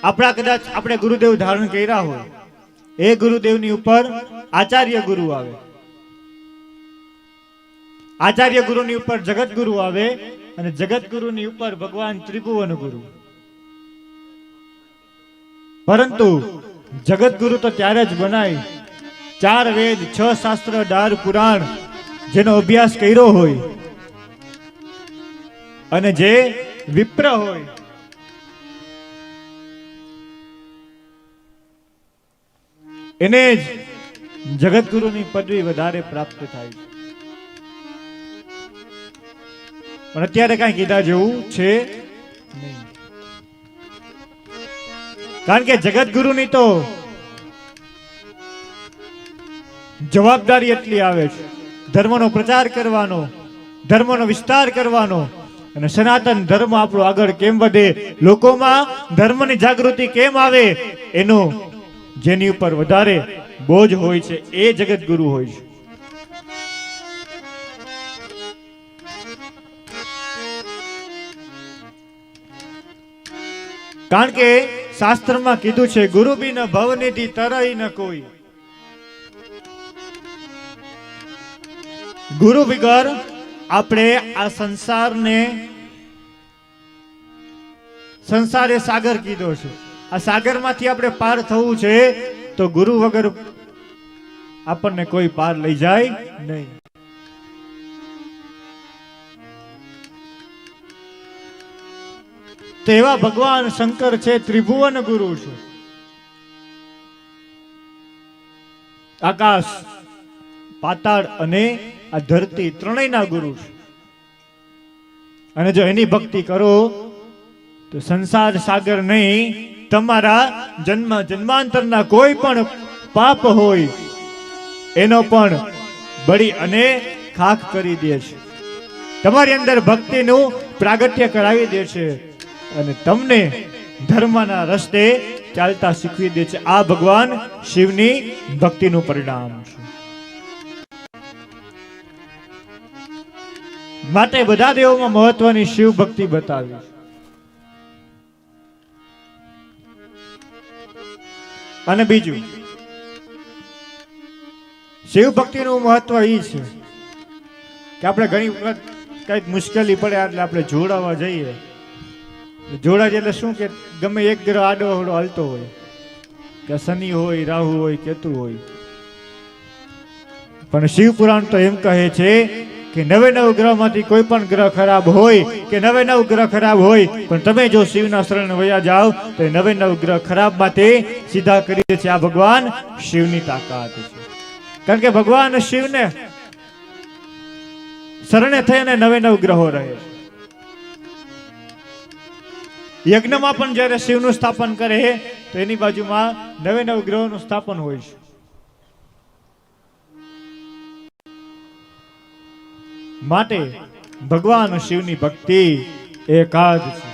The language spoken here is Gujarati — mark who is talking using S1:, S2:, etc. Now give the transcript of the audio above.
S1: આપણા કદાચ આપણે ગુરુદેવ ધારણ કર્યા હોય, એ ગુરુદેવની ઉપર આચાર્ય ગુરુ આવે, આચાર્ય ગુરુની ઉપર જગત ગુરુ આવે, અને જગત ગુરુની ઉપર ભગવાન ત્રિભુવન ગુરુ. પરંતુ જગત ગુરુ તો ત્યારે જ બનાય 4 વેદ 6 શાસ્ત્ર 18 પુરાણ જેનો અભ્યાસ કર્યો હોય અને જે વિપ્ર હોય, એને જ જગત ગુરુની પદવી વધારે પ્રાપ્ત થાય છે. પણ અત્યારે કાંઈ કીધા જેવું છે નહીં. કારણ કે જગત ગુરુની તો જવાબદારી એટલી આવે છે, ધર્મનો પ્રચાર કરવાનો, ધર્મનો વિસ્તાર કરવાનો, અને સનાતન ધર્મ આપણો આગળ કેમ વધે, લોકોમાં ધર્મની જાગૃતિ કેમ આવે, એનો જેની ઉપર વધારે બોજ હોય છે એ જગત ગુરુ હોય છે. કારણ કે શાસ્ત્રમાં કીધું છે, ગુરુ બિન ભવનિધિ તરઈ ન કોઈ. ગુરુ વગર આપણે આ સંસારે સાગર કીધો છે, આ સાગરમાંથી આપણે પાર થવું છે, તો ગુરુ વગર આપણને કોઈ પાર લઈ જાય નહીં. તો એવા ભગવાન શંકર છે, ત્રિભુવન ગુરુ છે. આકાશ, પાતાળ અને આ ધરતી ત્રણેયના ગુરુ છે. અને જો એની ભક્તિ કરો તો સંસાર સાગર નહીં, તમારા જન્માંતરના કોઈ પણ પાપ હોય એનો પણ બળી અને ખાખ કરી દે છે. તમારી અંદર ભક્તિનું પ્રાગટ્ય કરાવી દે છે અને તમને ધર્મના રસ્તે ચાલતા શીખવી દે છે. આ ભગવાન શિવની ભક્તિનું પરિણામ છે. માટે બધા દેવોમાં મહત્વની શિવ ભક્તિ બતાવી. અને બીજું, શિવ ભક્તિનું મહત્વ એ છે કે આપણે ઘણી વખત કઈક મુશ્કેલી પડે એટલે આપણે જોડાવા જઈએ. જોડા એટલે શું કે ગમે એક ગ્રહ આડો અવળો હાલતો હોય, કે શનિ હોય, રાહુ હોય, કેતુ હોય, પણ શિવ પુરાણ તો એમ કહે છે કે 99 ગ્રહમાંથી કોઈ પણ ગ્રહ ખરાબ હોય, કે 99 ગ્રહ ખરાબ હોય, પણ તમે જો શિવના શરણ વયા જાઓ તો 99 ગ્રહ ખરાબમાંથી સીધા કરી દે છે. આ ભગવાન શિવની તાકાત છે. કારણ કે ભગવાન શિવને શરણે થઈને 99 ગ્રહો રહે છે. યજ્ઞમાં પણ જ્યારે શિવનું સ્થાપન કરે તો એની બાજુમાં 99 ગ્રહોનું સ્થાપન હોય છે. માટે ભગવાન શિવની ભક્તિ એકાદ છે.